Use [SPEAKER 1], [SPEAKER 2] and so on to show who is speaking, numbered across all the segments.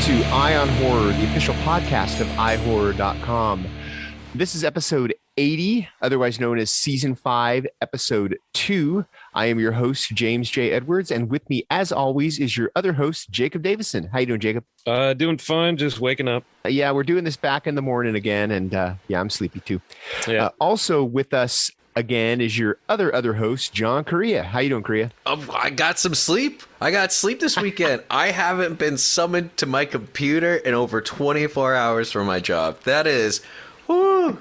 [SPEAKER 1] to Eye on Horror, the official podcast of iHorror.com. This is episode 80, otherwise known as season 5, episode 2. I am your host, James J. Edwards, and with me, as always, is your other host, Jacob Davison. How you doing, Jacob?
[SPEAKER 2] Doing fine, just waking up.
[SPEAKER 1] Yeah, we're doing this back in the morning again, and I'm sleepy too.
[SPEAKER 2] Yeah.
[SPEAKER 1] Also with us again is your other host, John Correia. How you doing, Correia?
[SPEAKER 3] I got some sleep. I got sleep this weekend. I haven't been summoned to my computer in over 24 hours for my job. That is, whoo.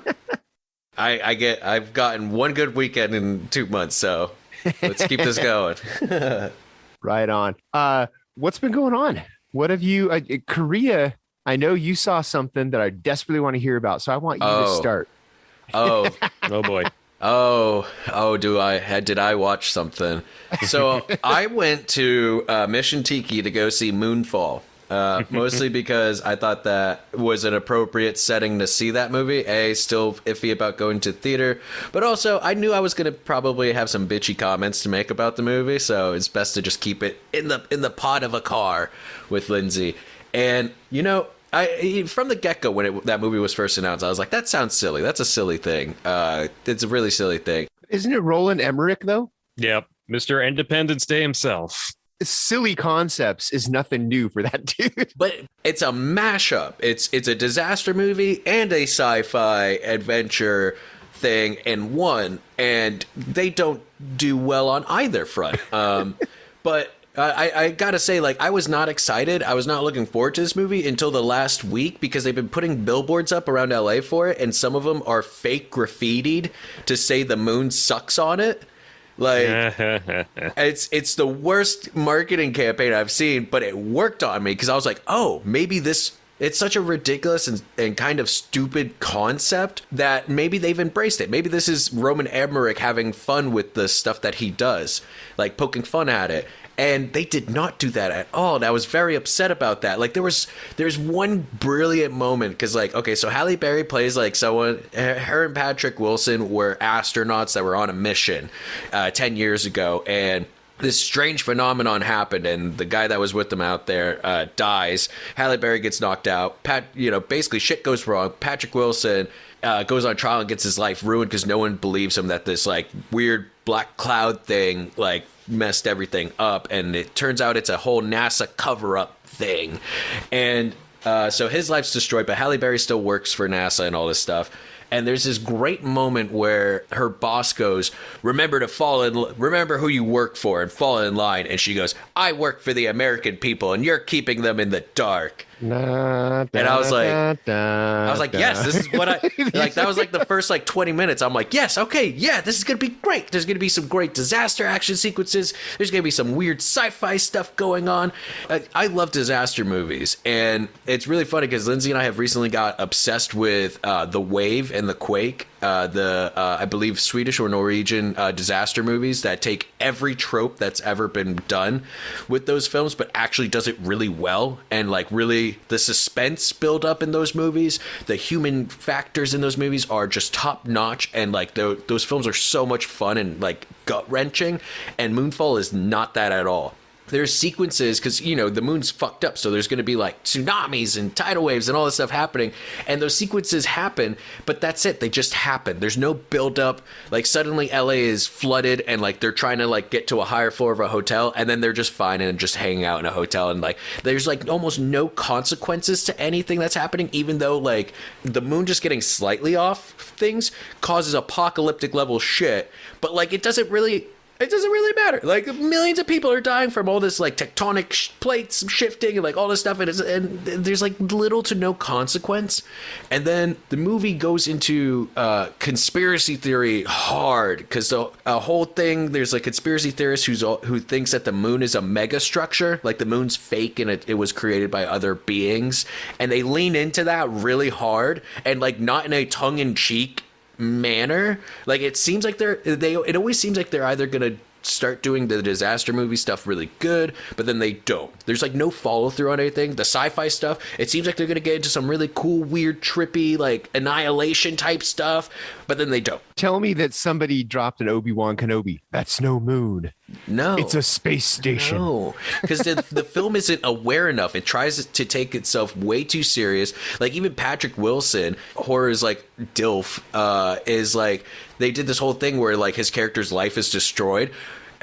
[SPEAKER 3] I've gotten one good weekend in 2 months, so let's keep this going.
[SPEAKER 1] Right on. What's been going on? What have you, Correia? I know you saw something that I desperately want to hear about, so I want you to start.
[SPEAKER 3] Oh
[SPEAKER 2] boy.
[SPEAKER 3] Did I watch something? So I went to Mission Tiki to go see Moonfall, mostly because I thought that was an appropriate setting to see that movie. Still iffy about going to theater, but also I knew I was going to probably have some bitchy comments to make about the movie, so it's best to just keep it in the pod of a car with Lindsay. And from the get-go, when that movie was first announced, I was like, that sounds silly. That's a silly thing. It's a really silly thing.
[SPEAKER 1] Isn't it Roland Emmerich, though?
[SPEAKER 2] Yep. Mr. Independence Day himself.
[SPEAKER 1] Silly concepts is nothing new for that dude.
[SPEAKER 3] But it's a mashup. It's a disaster movie and a sci-fi adventure thing in one, and they don't do well on either front. But I gotta say, I was not excited. I was not looking forward to this movie until the last week, because they've been putting billboards up around LA for it, and some of them are fake graffitied to say the moon sucks on it. It's the worst marketing campaign I've seen, but it worked on me, because I was like, oh, maybe it's such a ridiculous and kind of stupid concept that maybe they've embraced it. Maybe this is Roman Emmerich having fun with the stuff that he does, like poking fun at it. And they did not do that at all. And I was very upset about that. There's one brilliant moment, because so Halle Berry plays someone. Her and Patrick Wilson were astronauts that were on a mission 10 years ago, and this strange phenomenon happened, and the guy that was with them out there dies. Halle Berry gets knocked out. Basically shit goes wrong. Patrick Wilson goes on trial and gets his life ruined because no one believes him that this weird black cloud thing messed everything up, and it turns out it's a whole NASA cover-up thing. And so his life's destroyed, but Halle Berry still works for NASA and all this stuff. And there's this great moment where her boss goes, remember who you work for and fall in line. And she goes, I work for the American people and you're keeping them in the dark. And I was like, yes, this is what I that was the first 20 minutes. I'm like, yes, okay, yeah, this is gonna be great. There's gonna be some great disaster action sequences. There's gonna be some weird sci-fi stuff going on. I love disaster movies, and it's really funny because Lindsay and I have recently got obsessed with The Wave and The Quake, I believe Swedish or Norwegian disaster movies that take every trope that's ever been done with those films, but actually does it really well. And really the suspense build up in those movies, the human factors in those movies are just top notch. And those films are so much fun and gut wrenching. And Moonfall is not that at all. There's sequences because, the moon's fucked up. So there's going to be tsunamis and tidal waves and all this stuff happening. And those sequences happen, but that's it. They just happen. There's no build up. Suddenly LA is flooded and they're trying to get to a higher floor of a hotel. And then they're just fine and just hanging out in a hotel. And there's almost no consequences to anything that's happening, even though the moon just getting slightly off things causes apocalyptic level shit. But it doesn't really matter. Millions of people are dying from all this tectonic plates shifting and all this stuff, and there's little to no consequence. And then the movie goes into conspiracy theory hard, because the whole thing, there's a conspiracy theorist who thinks that the moon is a mega structure, the moon's fake and it was created by other beings, and they lean into that really hard and not in a tongue-in-cheek manner. It seems it always seems they're either gonna start doing the disaster movie stuff really good, but then they don't. There's like no follow through on anything. The sci-fi stuff, it seems like they're going to get into some really cool, weird, trippy, like annihilation type stuff, but then they don't.
[SPEAKER 1] Tell me that somebody dropped an Obi-Wan Kenobi. That's no moon.
[SPEAKER 3] No.
[SPEAKER 1] It's a space station.
[SPEAKER 3] No, because the film isn't aware enough. It tries to take itself way too serious. Like even Patrick Wilson, horror's like DILF, is like, they did this whole thing where like his character's life is destroyed.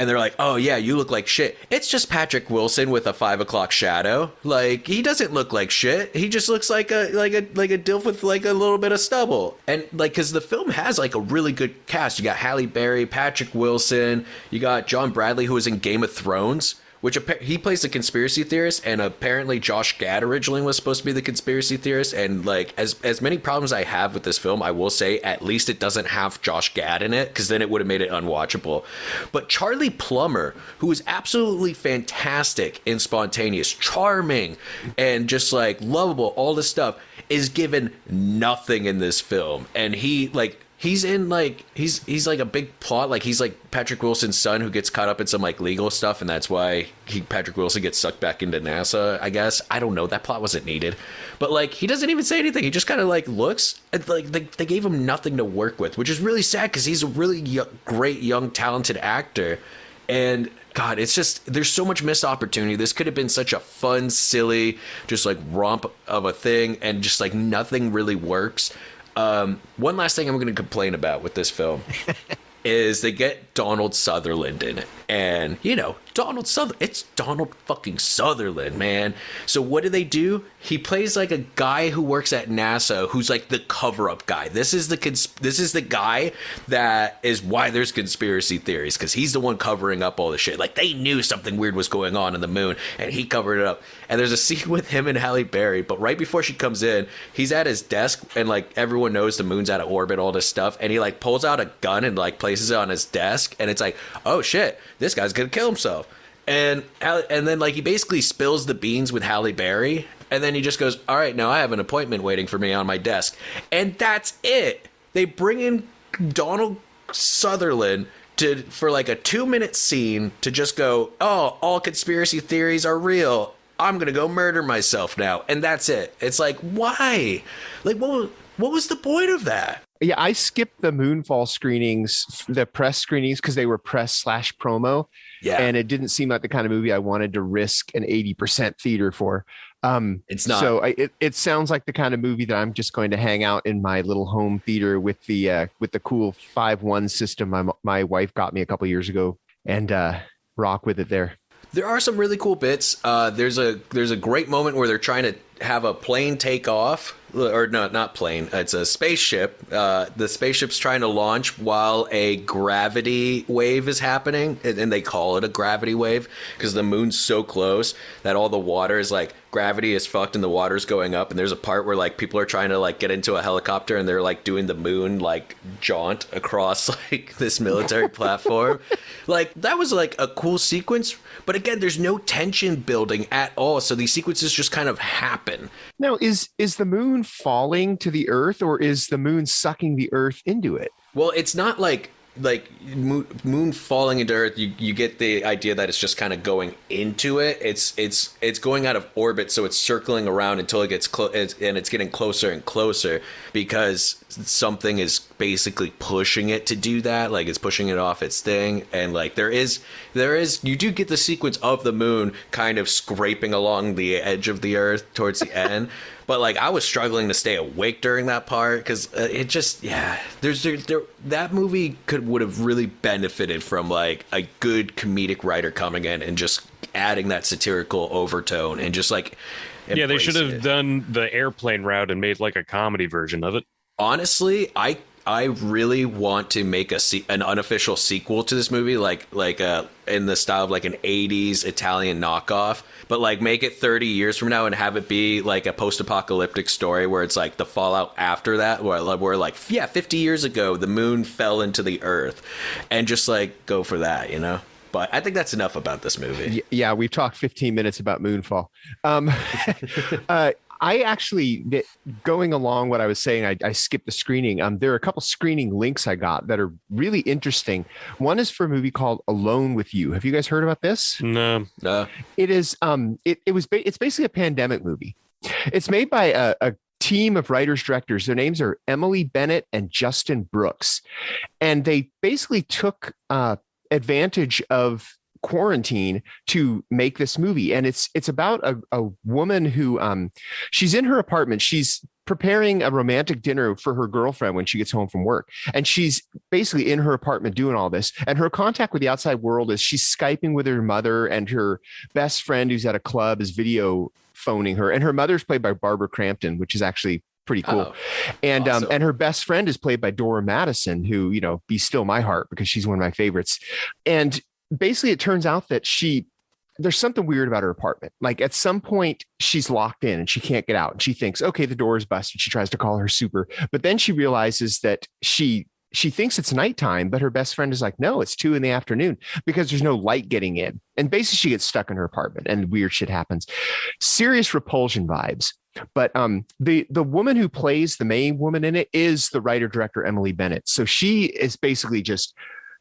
[SPEAKER 3] And they're like, oh, yeah, you look like shit. It's just Patrick Wilson with a 5 o'clock shadow. Like, he doesn't look like shit. He just looks like a DILF with like a little bit of stubble. And like, because the film has like a really good cast. You got Halle Berry, Patrick Wilson. You got John Bradley, who was in Game of Thrones, which he plays the conspiracy theorist. And apparently Josh Gad originally was supposed to be the conspiracy theorist. And like, as many problems I have with this film, I will say at least it doesn't have Josh Gad in it, because then it would have made it unwatchable. But Charlie Plummer, who is absolutely fantastic in Spontaneous, charming, and just like lovable, all this stuff, is given nothing in this film. And he like, he's in like, he's like a big plot. Like he's like Patrick Wilson's son who gets caught up in some like legal stuff, and that's why Patrick Wilson gets sucked back into NASA, I guess. I don't know. That plot wasn't needed. But like, he doesn't even say anything. He just kind of like looks, and like they gave him nothing to work with, which is really sad because he's a really great, young, talented actor. And God, it's just, there's so much missed opportunity. This could have been such a fun, silly, just like romp of a thing, and just like nothing really works. One last thing I'm going to complain about with this film is they get Donald Sutherland in it. And, you know, it's Donald fucking Sutherland, man. So what do? He plays like a guy who works at NASA who's like the cover-up guy. This is the guy that is why there's conspiracy theories, because he's the one covering up all the shit. Like, they knew something weird was going on in the moon, and he covered it up. And there's a scene with him and Halle Berry, but right before she comes in, he's at his desk, and like everyone knows the moon's out of orbit, all this stuff, and he like pulls out a gun and like places it on his desk, and it's like, oh shit, this guy's gonna kill himself. And then like he basically spills the beans with Halle Berry, and then he just goes, all right, now I have an appointment waiting for me on my desk. And that's it. They bring in Donald Sutherland for like a 2-minute scene to just go, oh, all conspiracy theories are real. I'm going to go murder myself now. And that's it. It's like, why? Like, what was the point of that?
[SPEAKER 1] Yeah, I skipped the Moonfall screenings, the press screenings, because they were press/promo. Yeah. And it didn't seem like the kind of movie I wanted to risk an 80% theater for.
[SPEAKER 3] It's not.
[SPEAKER 1] So it sounds like the kind of movie that I'm just going to hang out in my little home theater with the cool 5.1 system my wife got me a couple years ago, and rock with it there.
[SPEAKER 3] There are some really cool bits. There's a great moment where they're trying to have a plane take off. Or no, not plane. It's a spaceship. The spaceship's trying to launch while a gravity wave is happening. And they call it a gravity wave because the moon's so close that all the water is like, gravity is fucked and the water's going up. And there's a part where like people are trying to like get into a helicopter and they're like doing the moon like jaunt across like this military platform. Like that was like a cool sequence. But again, there's no tension building at all. So these sequences just kind of happen.
[SPEAKER 1] Now, is the moon falling to the earth, or is the moon sucking the earth into it?
[SPEAKER 3] Well, it's not like moon falling into earth. You get the idea that it's just kind of going into it. It's going out of orbit, so it's circling around until it gets close, and it's getting closer and closer because something is basically pushing it to do that. Like it's pushing it off its thing, and like there is you do get the sequence of the moon kind of scraping along the edge of the earth towards the end. But like I was struggling to stay awake during that part because it just that movie would have really benefited from like a good comedic writer coming in and just adding that satirical overtone and just like
[SPEAKER 2] they should have done the airplane route and made like a comedy version of it.
[SPEAKER 3] Honestly, I really want to make an unofficial sequel to this movie, like in the style of like an 80s Italian knockoff, but like make it 30 years from now and have it be like a post-apocalyptic story where it's like the fallout after that, where like 50 years ago the moon fell into the earth, and just like go for that, you know. But I think that's enough about this movie.
[SPEAKER 1] Yeah, we've talked 15 minutes about Moonfall. I actually, going along what I was saying, I skipped the screening. There are a couple screening links I got that are really interesting. One is for a movie called Alone with You. Have you guys heard about this?
[SPEAKER 2] No.
[SPEAKER 1] It is. It's basically a pandemic movie. It's made by a team of writers directors. Their names are Emily Bennett and Justin Brooks, and they basically took advantage of quarantine to make this movie. And it's about a woman who she's in her apartment. She's preparing a romantic dinner for her girlfriend when she gets home from work, and she's basically in her apartment doing all this, and her contact with the outside world is she's Skyping with her mother, and her best friend who's at a club is video phoning her, and her mother's played by Barbara Crampton, which is actually pretty cool. And awesome. And her best friend is played by Dora Madison, who, you know, Be Still My Heart, because she's one of my favorites. And basically it turns out that there's something weird about her apartment. Like at some point she's locked in and she can't get out, and she thinks, okay, the door is busted. She tries to call her super, but then she realizes that she thinks it's nighttime, but her best friend is like, no, it's 2 p.m, because there's no light getting in. And basically she gets stuck in her apartment and weird shit happens. Serious Repulsion vibes. But the woman who plays the main woman in it is the writer director Emily Bennett. So she is basically just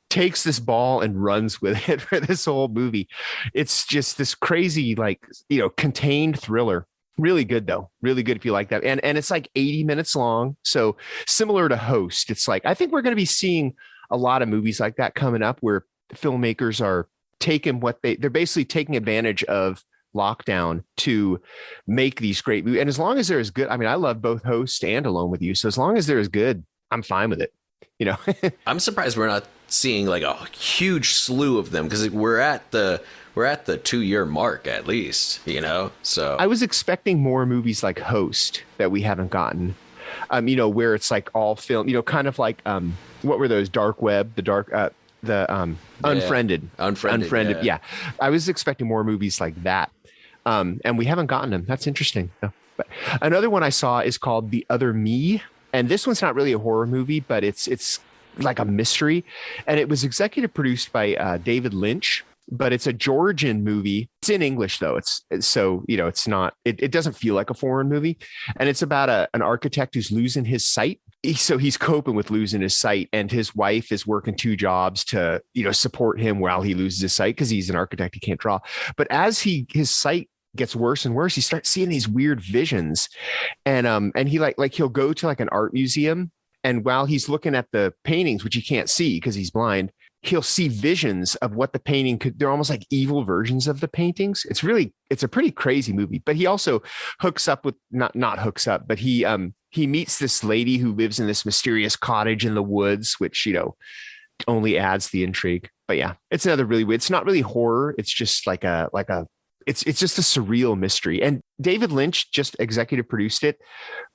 [SPEAKER 1] takes this ball and runs with it for this whole movie. It's just this crazy, like, you know, contained thriller. Really good though. Really good if you like that. And it's like 80 minutes long. So similar to Host, it's like, I think we're going to be seeing a lot of movies like that coming up, where filmmakers are taking they're basically taking advantage of lockdown to make these great movies. And as long as they're as good, I mean, I love both Host and Alone with You. So as long as they're as good, I'm fine with it. You know,
[SPEAKER 3] I'm surprised we're not seeing like a huge slew of them, because we're at the 2-year mark at least, you know. So
[SPEAKER 1] I was expecting more movies like Host that we haven't gotten. You know, where it's like all film, you know, kind of like what were those, Dark Web, Unfriended. Unfriended. Yeah. I was expecting more movies like that. And we haven't gotten them. That's interesting. No. But another one I saw is called The Other Me. And this one's not really a horror movie, but it's like a mystery. And it was executive produced by David Lynch, but it's a Georgian movie. It's in English though. It's so, you know, it's not, it doesn't feel like a foreign movie. And it's about an architect who's losing his sight. So he's coping with losing his sight, and his wife is working 2 jobs to, you know, support him while he loses his sight, because he's an architect, he can't draw. But as his sight gets worse and worse, he starts seeing these weird visions, and he like he'll go to like an art museum, and while he's looking at the paintings, which he can't see because he's blind, he'll see visions of what the painting could. They're almost like evil versions of the paintings. It's a pretty crazy movie. But he also hooks up with not hooks up, but he meets this lady who lives in this mysterious cottage in the woods, which, you know, only adds the intrigue. But yeah, it's another really weird. It's not really horror. It's just it's just a surreal mystery. And David Lynch just executive produced it,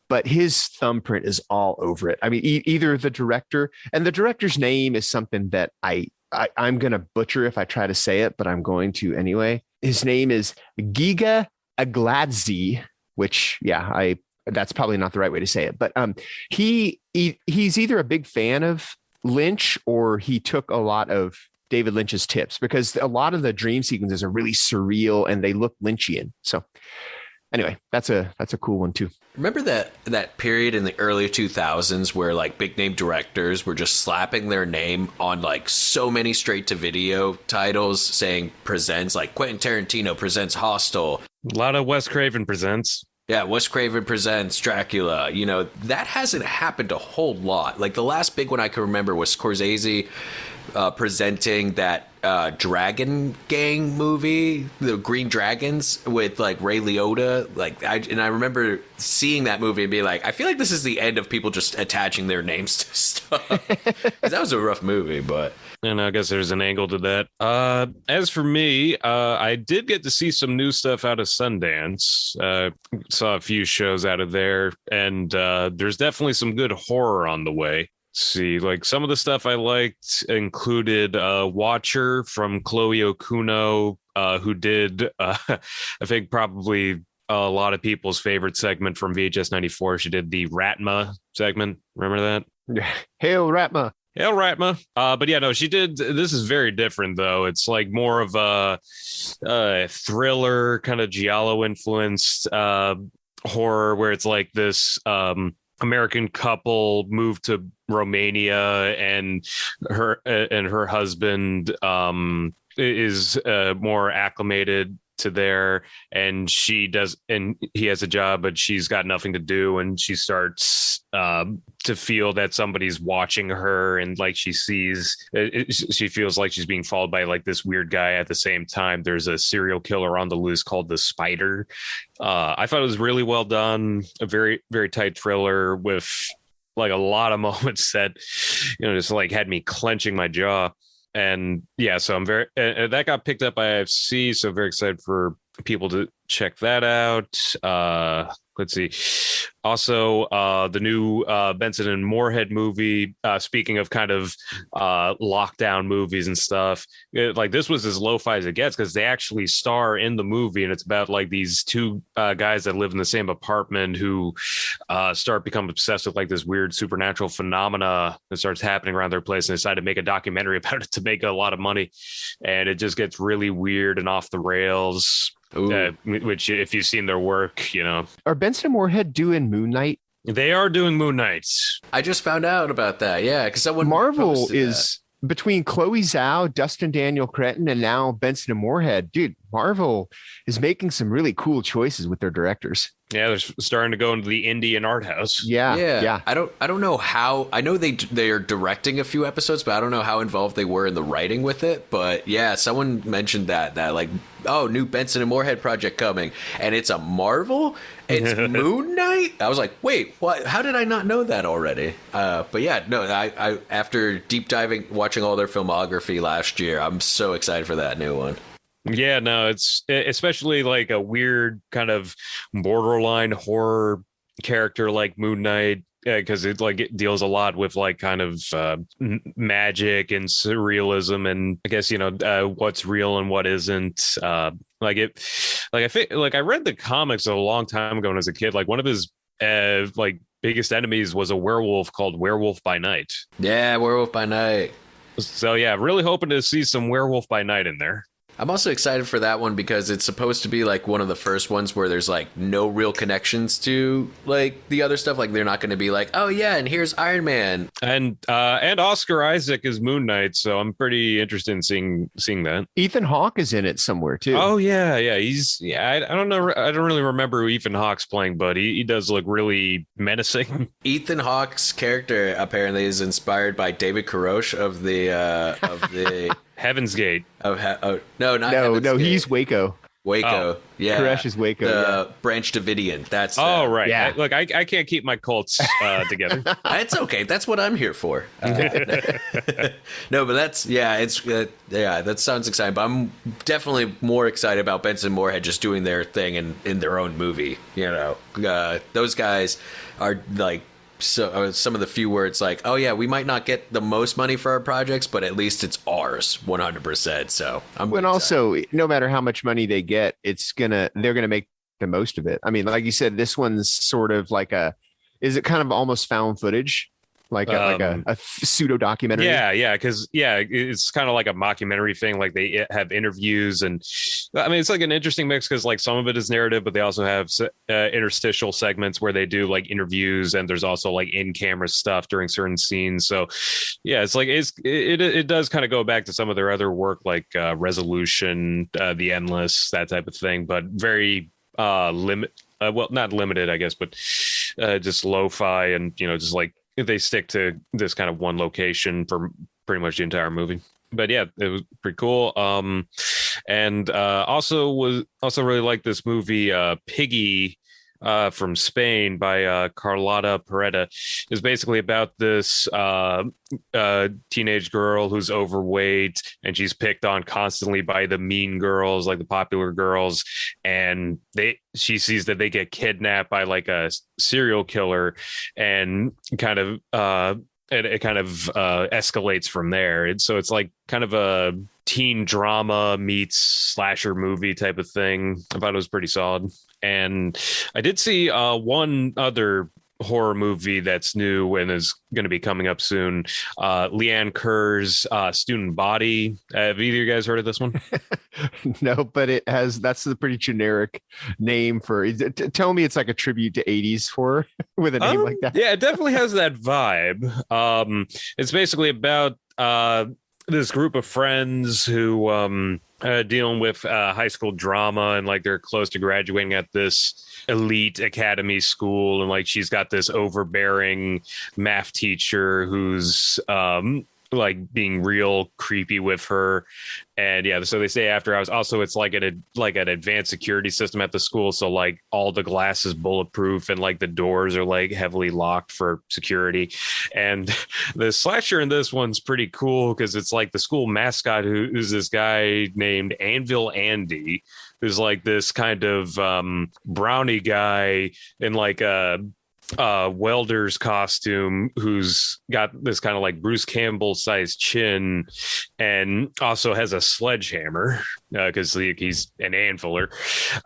[SPEAKER 1] but his thumbprint is all over it. I mean, either the director, and the director's name is something that I'm going to butcher if I try to say it, but I'm going to anyway. His name is Giga Agladze, which, yeah, that's probably not the right way to say it, but he's either a big fan of Lynch, or he took a lot of David Lynch's tips, because a lot of the dream sequences are really surreal and they look Lynchian. So anyway, that's a cool one too.
[SPEAKER 3] Remember that period in the early 2000s where like big name directors were just slapping their name on like so many straight to video titles, saying presents, like Quentin Tarantino presents Hostel.
[SPEAKER 2] A lot of Wes Craven presents.
[SPEAKER 3] Yeah, Wes Craven presents Dracula. You know, that hasn't happened a whole lot. Like the last big one I can remember was Scorsese presenting that Dragon Gang movie, the Green Dragons, with like Ray Liotta. Like, I remember seeing that movie and being like, I feel like this is the end of people just attaching their names to stuff. 'Cause that was a rough movie, but.
[SPEAKER 2] And I guess there's an angle to that. As for me, I did get to see some new stuff out of Sundance. Saw a few shows out of there, and there's definitely some good horror on the way. See, like some of the stuff I liked included Watcher from Chloe Okuno, who did, I think, probably a lot of people's favorite segment from VHS 94. She did the Ratma segment. Remember that?
[SPEAKER 1] Hail Ratma.
[SPEAKER 2] Hail Ratma. But yeah, no, she did. This is very different, though. It's like more of a thriller, kind of giallo influenced. horror where it's like this American couple moved to Romania, and her husband is more acclimated to there, and he has a job, but she's got nothing to do, and she starts to feel that somebody's watching her, and like she feels like she's being followed by like this weird guy. At the same time, there's a serial killer on the loose called the Spider. I thought it was really well done, a very, very tight thriller with like a lot of moments that, just like had me clenching my jaw. And yeah, so I'm that got picked up by IFC, so very excited for people to check that out. Let's see. Also, the new Benson and Moorhead movie, speaking of kind of lockdown movies and stuff, like this was as lo-fi as it gets, because they actually star in the movie, and it's about like these two guys that live in the same apartment who start becoming obsessed with like this weird supernatural phenomena that starts happening around their place, and decide to make a documentary about it to make a lot of money. And it just gets really weird and off the rails. Which, if you've seen their work,
[SPEAKER 1] Are Benson and Moorhead doing Moon Knight?
[SPEAKER 2] They are doing Moon Knight.
[SPEAKER 3] I just found out about that. Yeah, because someone
[SPEAKER 1] Marvel is between Chloe Zhao, Dustin Daniel Cretton, and now Benson and Moorhead. Dude, Marvel is making some really cool choices with their directors.
[SPEAKER 2] Yeah, they're starting to go into the indie and art house.
[SPEAKER 1] Yeah.
[SPEAKER 3] I don't know how. I know they are directing a few episodes, but I don't know how involved they were in the writing with it. But yeah, someone mentioned that like, oh, new Benson and Moorhead project coming, and it's a Marvel. It's Moon Knight. I was like, wait, what? How did I not know that already? But yeah, no. I after deep diving, watching all their filmography last year, I'm so excited for that new one.
[SPEAKER 2] Yeah, no, it's especially like a weird kind of borderline horror character like Moon Knight, because it deals a lot with like kind of magic and surrealism, and I guess what's real and what isn't. I read the comics a long time ago when I was a kid. Like one of his biggest enemies was a werewolf called Werewolf by Night.
[SPEAKER 3] Yeah, Werewolf by Night.
[SPEAKER 2] So yeah, really hoping to see some Werewolf by Night in there.
[SPEAKER 3] I'm also excited for that one because it's supposed to be like one of the first ones where there's like no real connections to like the other stuff. Like they're not going to be like, oh yeah, and here's Iron Man.
[SPEAKER 2] And Oscar Isaac is Moon Knight, so I'm pretty interested in seeing that.
[SPEAKER 1] Ethan Hawke is in it somewhere too.
[SPEAKER 2] Oh yeah. I don't know. I don't really remember who Ethan Hawke's playing, but he does look really menacing.
[SPEAKER 3] Ethan Hawke's character apparently is inspired by David Koresh of the
[SPEAKER 2] Heaven's Gate.
[SPEAKER 3] No,
[SPEAKER 1] he's Waco.
[SPEAKER 3] Yeah.
[SPEAKER 1] Koresh is Waco.
[SPEAKER 3] The Branch Davidian. That's
[SPEAKER 2] right.
[SPEAKER 1] Yeah.
[SPEAKER 2] I can't keep my cults together.
[SPEAKER 3] It's okay. That's what I'm here for. No, but that sounds exciting. But I'm definitely more excited about Benson and Moorhead just doing their thing in their own movie. Those guys are like. So some of the few words like, oh yeah, we might not get the most money for our projects, but at least it's ours 100%. So
[SPEAKER 1] also, no matter how much money they get, they're gonna make the most of it. I mean, like you said, this one's sort of like is it kind of almost found footage? Like a pseudo documentary.
[SPEAKER 2] Yeah, because it's kind of like a mockumentary thing. Like they have interviews, and I mean it's like an interesting mix because like some of it is narrative, but they also have interstitial segments where they do like interviews, and there's also like in-camera stuff during certain scenes. So yeah, it's like it does kind of go back to some of their other work, like Resolution, The Endless, that type of thing, but very not limited, I guess, but just lo-fi and just like. They stick to this kind of one location for pretty much the entire movie. But yeah, it was pretty cool. And also really like this movie, Piggy, from Spain by Carlotta Pereda. Is basically about this teenage girl who's overweight, and she's picked on constantly by the mean girls, like the popular girls, and she sees that they get kidnapped by like a serial killer, and kind of it kind of escalates from there. And so it's like kind of a teen drama meets slasher movie type of thing. I thought it was pretty solid. And I did see one other horror movie that's new and is going to be coming up soon. Leanne Kerr's Student Body. Have either of you guys heard of this one?
[SPEAKER 1] No, but that's a pretty generic name for it. Tell me it's like a tribute to 80s horror with a name like that.
[SPEAKER 2] Yeah, it definitely has that vibe. It's basically about this group of friends who dealing with high school drama, and like they're close to graduating at this elite academy school, and like she's got this overbearing math teacher who's like being real creepy with her. And yeah, so they say after hours. Also, it's like an advanced security system at the school, so like all the glass is bulletproof and like the doors are like heavily locked for security. And the slasher in this one's pretty cool because it's like the school mascot who's this guy named Anvil Andy, who's like this kind of brownie guy in like a welder's costume, who's got this kind of like Bruce Campbell sized chin, and also has a sledgehammer because he's an anviler.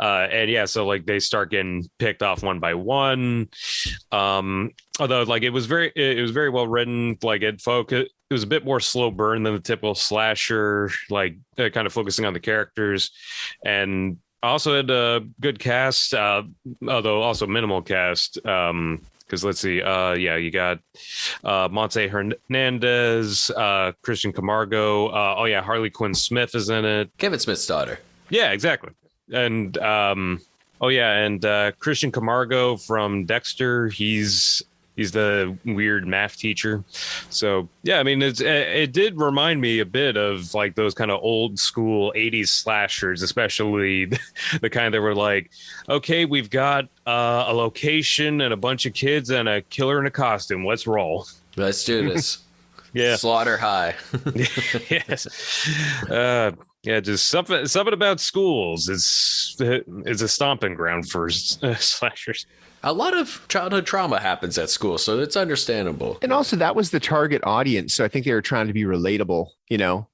[SPEAKER 2] And yeah, so like they start getting picked off one by one. Although like it was very well written. Like it was a bit more slow burn than the typical slasher, like kind of focusing on the characters. And also had a good cast, although also minimal cast. Because let's see, you got Monte Hernandez, Christian Camargo. Harley Quinn Smith is in it.
[SPEAKER 3] Kevin Smith's daughter.
[SPEAKER 2] Yeah, exactly. And Christian Camargo from Dexter. He's the weird math teacher. So, yeah, I mean, it did remind me a bit of like those kind of old school 80s slashers, especially the kind that were like, okay, we've got a location and a bunch of kids and a killer in a costume. Let's roll.
[SPEAKER 3] Let's do this.
[SPEAKER 2] Yeah.
[SPEAKER 3] Slaughter high.
[SPEAKER 2] Yes. Just something about schools. It's a stomping ground for slashers.
[SPEAKER 3] A lot of childhood trauma happens at school, so it's understandable.
[SPEAKER 1] And also that was the target audience. So I think they were trying to be relatable,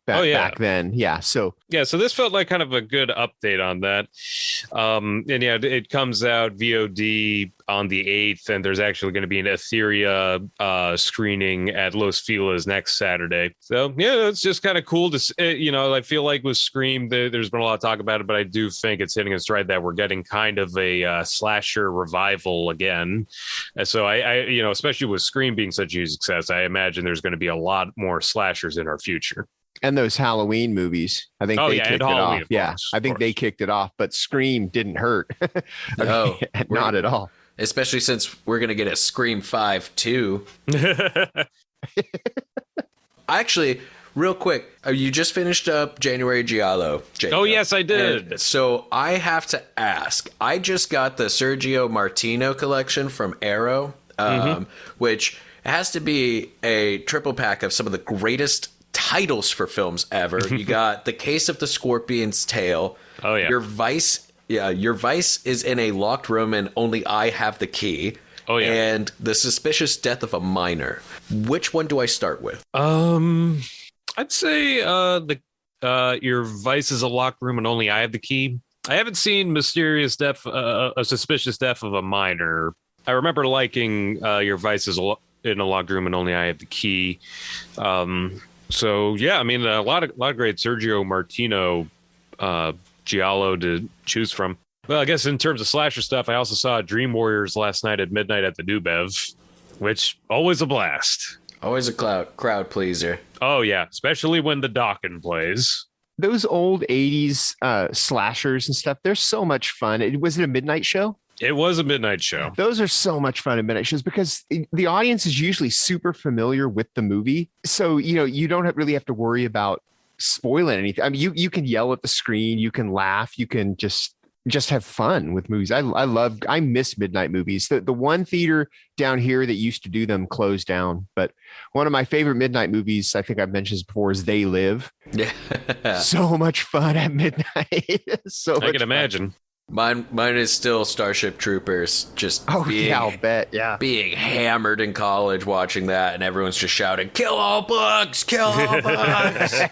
[SPEAKER 1] back then. Yeah. So
[SPEAKER 2] this felt like kind of a good update on that. It comes out VOD on the 8th, and there's actually going to be an Etheria screening at Los Feliz next Saturday. So yeah, it's just kind of cool to, I feel like with Scream, there's been a lot of talk about it, but I do think it's hitting a stride that we're getting kind of a slasher revival again. And so I especially with Scream being such a huge success, I imagine there's going to be a lot more slashers in our future.
[SPEAKER 1] And those Halloween movies, I think they kicked it off. Yeah, I think they kicked it off, but Scream didn't hurt.
[SPEAKER 3] No,
[SPEAKER 1] not at all.
[SPEAKER 3] Especially since we're going to get a Scream 5 too. Actually, real quick, you just finished up January Giallo, Jacob.
[SPEAKER 2] Oh, yes, I did.
[SPEAKER 3] And so I have to ask. I just got the Sergio Martino collection from Arrow, which has to be a triple pack of some of the greatest titles for films ever. You got The Case of the Scorpion's Tail.
[SPEAKER 2] Oh, yeah.
[SPEAKER 3] Your Vice is in a locked room and only I have the key.
[SPEAKER 2] Oh, yeah.
[SPEAKER 3] And The Suspicious Death of a Minor. Which one do I start with?
[SPEAKER 2] I'd say Your Vice is a locked room and only I have the key. I haven't seen A Suspicious Death of a Minor. I remember liking Your Vice is in a locked room and only I have the key. So yeah, I mean, a lot of great Sergio Martino Giallo to choose from. Well, I guess in terms of slasher stuff, I also saw Dream Warriors last night at midnight at the Dubev, which always a blast.
[SPEAKER 3] Always a crowd pleaser.
[SPEAKER 2] Oh yeah, especially when the Dokken plays.
[SPEAKER 1] Those old 80s slashers and stuff, they're so much fun. Was it a midnight show?
[SPEAKER 2] It was a midnight show.
[SPEAKER 1] Those are so much fun at midnight shows because the audience is usually super familiar with the movie. So, you don't really have to worry about spoiling anything. I mean, you can yell at the screen, you can laugh, you can just have fun with movies. I miss midnight movies. The one theater down here that used to do them closed down. But one of my favorite midnight movies, I think I've mentioned this before, is They Live.
[SPEAKER 3] Yeah.
[SPEAKER 1] So much fun at midnight. I
[SPEAKER 2] can imagine.
[SPEAKER 3] Mine is still Starship Troopers.
[SPEAKER 1] I'll bet. Yeah.
[SPEAKER 3] Being hammered in college watching that, and everyone's just shouting, "Kill all bugs! Kill all bugs!"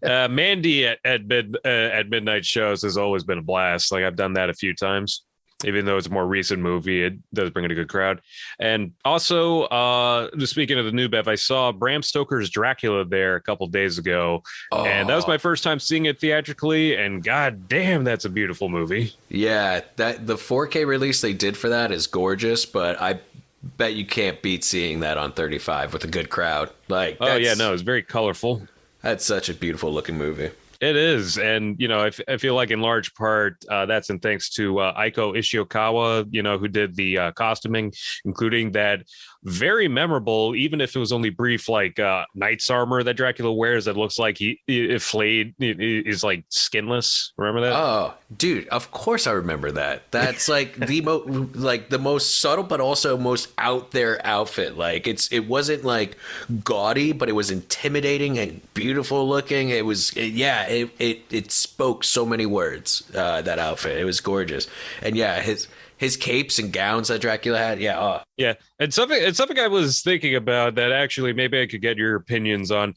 [SPEAKER 2] Mandy at midnight shows has always been a blast. Like I've done that a few times. Even though it's a more recent movie, it does bring in a good crowd. And also, speaking of the new Bev, I saw Bram Stoker's Dracula there a couple days ago, and that was my first time seeing it theatrically. And god damn, that's a beautiful movie.
[SPEAKER 3] Yeah, that the 4K release they did for that is gorgeous, but I bet you can't beat seeing that on 35 with a good crowd. Like,
[SPEAKER 2] oh yeah, no, it's very colorful.
[SPEAKER 3] That's such a beautiful looking movie.
[SPEAKER 2] It is. And, I feel like in large part, that's in thanks to Aiko Ishikawa, who did the costuming, including that very memorable, even if it was only brief, like knight's armor that Dracula wears that looks like if flayed is like skinless. Remember that?
[SPEAKER 3] Oh, dude, of course I remember that. That's like the most subtle but also most out there outfit. Like it wasn't like gaudy, but it was intimidating and beautiful looking. It was it spoke so many words, that outfit. It was gorgeous. And yeah, his capes and gowns that Dracula had. Yeah. Oh.
[SPEAKER 2] Yeah. And something I was thinking about that actually maybe I could get your opinions on.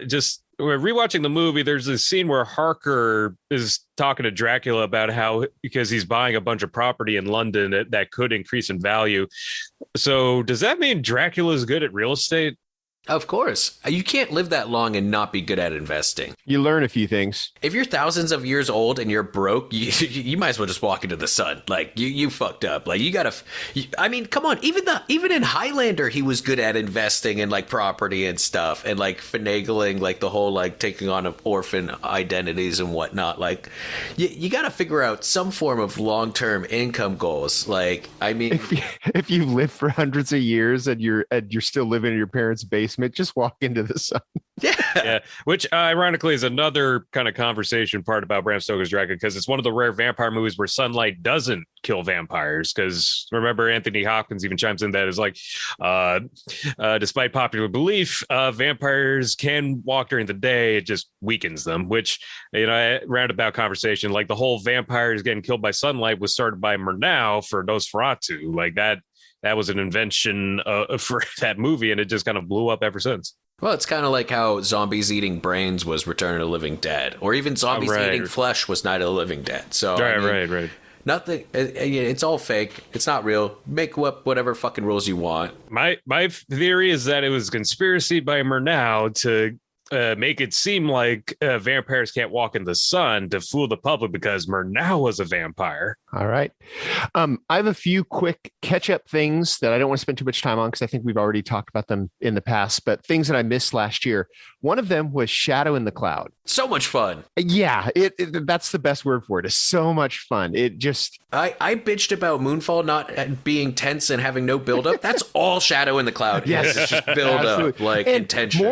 [SPEAKER 2] Just rewatching the movie, there's this scene where Harker is talking to Dracula about how, because he's buying a bunch of property in London that could increase in value. So does that mean Dracula's good at real estate?
[SPEAKER 3] Of course. You can't live that long and not be good at investing.
[SPEAKER 1] You learn a few things.
[SPEAKER 3] If you're thousands of years old and you're broke, you might as well just walk into the sun. Like, you fucked up. Like, you gotta... I mean, come on. Even in Highlander, he was good at investing in, like, property and stuff. And, like, finagling, like, the whole, like, taking on of orphan identities and whatnot. Like, you gotta figure out some form of long-term income goals. Like, I mean...
[SPEAKER 1] If you live for hundreds of years and you're still living in your parents' basement, just walk into the sun.
[SPEAKER 2] Yeah. Which ironically is another kind of conversation part about Bram Stoker's Dracula, because it's one of the rare vampire movies where sunlight doesn't kill vampires. Because remember, Anthony Hopkins even chimes in that is like, despite popular belief, vampires can walk during the day. It just weakens them. Which, roundabout conversation, like the whole vampires getting killed by sunlight was started by Murnau for Nosferatu. Like that was an invention for that movie, and it just kind of blew up ever since.
[SPEAKER 3] Well, it's kind of like how zombies eating brains was Return of the Living Dead, or even zombies eating flesh was Night of the Living Dead. So
[SPEAKER 2] right.
[SPEAKER 3] Nothing. It's all fake. It's not real. Make up whatever fucking rules you want.
[SPEAKER 2] My theory is that it was a conspiracy by Murnau to make it seem like vampires can't walk in the sun to fool the public, because Murnau was a vampire.
[SPEAKER 1] All right. I have a few quick catch-up things that I don't want to spend too much time on because I think we've already talked about them in the past, but things that I missed last year. One of them was Shadow in the Cloud.
[SPEAKER 3] So much fun.
[SPEAKER 1] Yeah, that's the best word for it. It's so much fun. It just...
[SPEAKER 3] I bitched about Moonfall not being tense and having no build-up. That's all Shadow in the Cloud.
[SPEAKER 1] Yes,
[SPEAKER 3] it's just build-up, like
[SPEAKER 1] and
[SPEAKER 3] intention.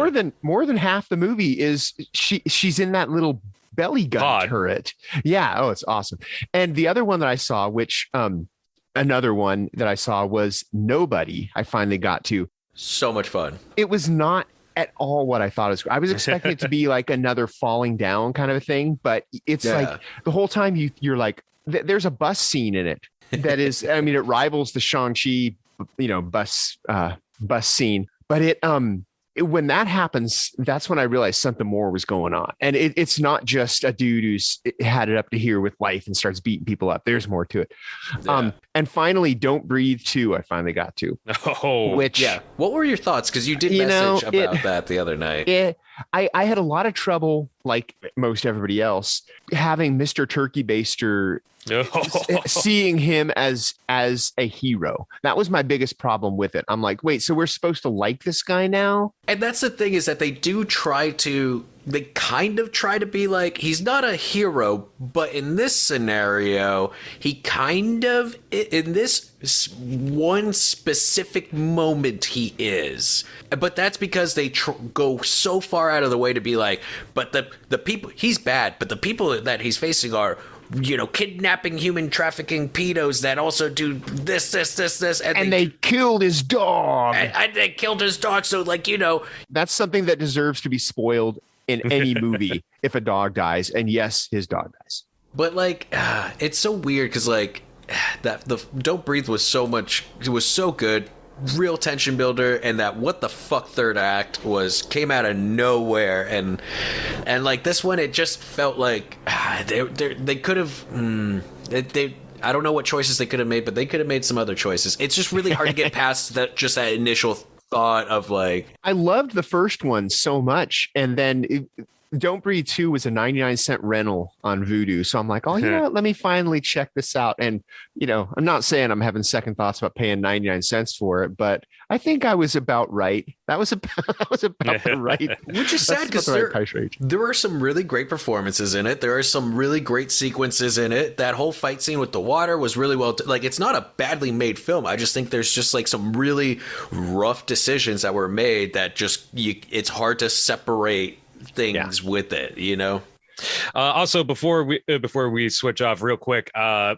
[SPEAKER 1] More than half the movie is she's in that little belly gun turret. Yeah. Oh, it's awesome. And the other one that I saw, which another one that I saw was Nobody. I finally got to.
[SPEAKER 3] So much fun.
[SPEAKER 1] It was not at all what I thought it was. I was expecting it to be like another falling down kind of a thing, but it's like the whole time you're like, there's a bus scene in it that is, I mean, it rivals the Shang-Chi, bus scene, but when that happens, that's when I realized something more was going on. And it's not just a dude who's had it up to here with life and starts beating people up. There's more to it. Yeah. And finally, Don't Breathe 2, I finally got to.
[SPEAKER 2] Oh,
[SPEAKER 3] what were your thoughts? Because you did message about that the other night.
[SPEAKER 1] I had a lot of trouble, like most everybody else, having Mr. Turkey Baster, seeing him as a hero. That was my biggest problem with it. I'm like, wait, so we're supposed to like this guy now?
[SPEAKER 3] And that's the thing, is that they kind of try to be like, he's not a hero, but in this scenario, he kind of, in this one specific moment, he is. But that's because they go so far out of the way to be like, but the people, he's bad, but the people that he's facing are, kidnapping, human trafficking pedos that also do this. And
[SPEAKER 1] they killed his dog.
[SPEAKER 3] And they killed his dog. So,
[SPEAKER 1] that's something that deserves to be spoiled in any movie if a dog dies. And yes, his dog dies.
[SPEAKER 3] But, it's so weird because, that the Don't Breathe was so much, it was so good. Real tension builder, and that what the fuck third act came out of nowhere, and like this one, it just felt like they could have I don't know what choices they could have made, but they could have made some other choices. It's just really hard to get past that initial thought of like.
[SPEAKER 1] I loved the first one so much, and then Don't Breathe 2 was a 99-cent rental on Vudu. So I'm like, oh, you know what? Let me finally check this out. And, you know, I'm not saying I'm having second thoughts about paying 99 cents for it, but I think I was about right. That was about the right.
[SPEAKER 3] Which is sad because there are some really great performances in it. There are some really great sequences in it. That whole fight scene with the water was really well. Like, it's not a badly made film. I just think there's just like some really rough decisions that were made that just it's hard to separate things with it, you know.
[SPEAKER 2] Also, before we switch off real quick, I'll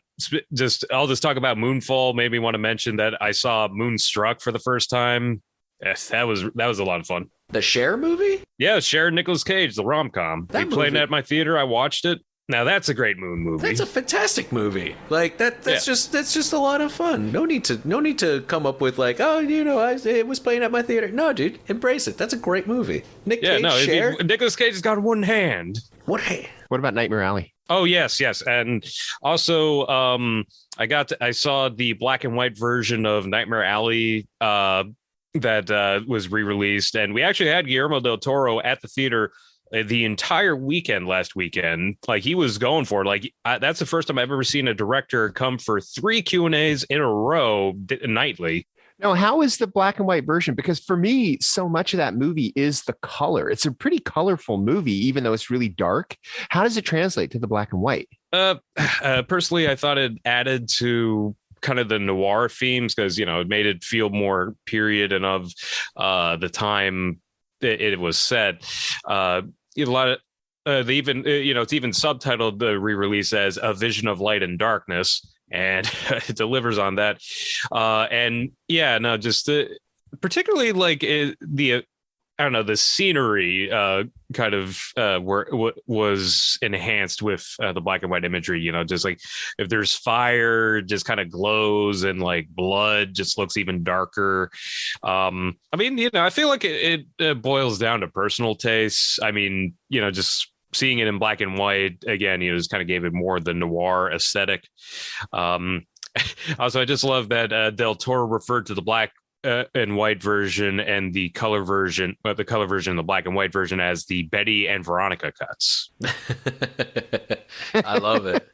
[SPEAKER 2] just talk about Moonfall. Made me want to mention that I saw Moonstruck for the first time. Yes, that was a lot of fun.
[SPEAKER 3] The Cher movie?
[SPEAKER 2] Yeah, Cher and Nicolas Cage, the rom-com. They played at my theater. I watched it. Now that's a great moon movie.
[SPEAKER 3] That's a fantastic movie. Like that's just a lot of fun. No need to come up with like, oh, you know, it was playing at my theater. No, dude, embrace it. That's a great movie. Cher.
[SPEAKER 2] Nicolas Cage has got one hand.
[SPEAKER 3] What hand?
[SPEAKER 1] What about Nightmare Alley?
[SPEAKER 2] Oh yes, and also I saw the black and white version of Nightmare Alley that was re-released, and we actually had Guillermo del Toro at the theater the entire weekend last weekend. Like, he was going for it. Like, that's the first time I've ever seen a director come for 3 Q&As in a row nightly.
[SPEAKER 1] No, how is the black and white version? Because for me, so much of that movie is the color. It's a pretty colorful movie, even though it's really dark. How does it translate to the black and white?
[SPEAKER 2] Personally, I thought it added to kind of the noir themes because, you know, it made it feel more period and of the time it was set. A lot of it's even subtitled the re-release as A Vision of Light and Darkness, and it delivers on that. Particularly like the scenery kind of was enhanced with the black and white imagery, you know, just like if there's fire, just kind of glows, and like blood just looks even darker. I mean, you know, I feel like it boils down to personal tastes. I mean, you know, just seeing it in black and white again, you know, just kind of gave it more the noir aesthetic. Also, I just love that Del Toro referred to the black and white version and the color version, the black and white version, as the Betty and Veronica cuts.
[SPEAKER 3] I love it.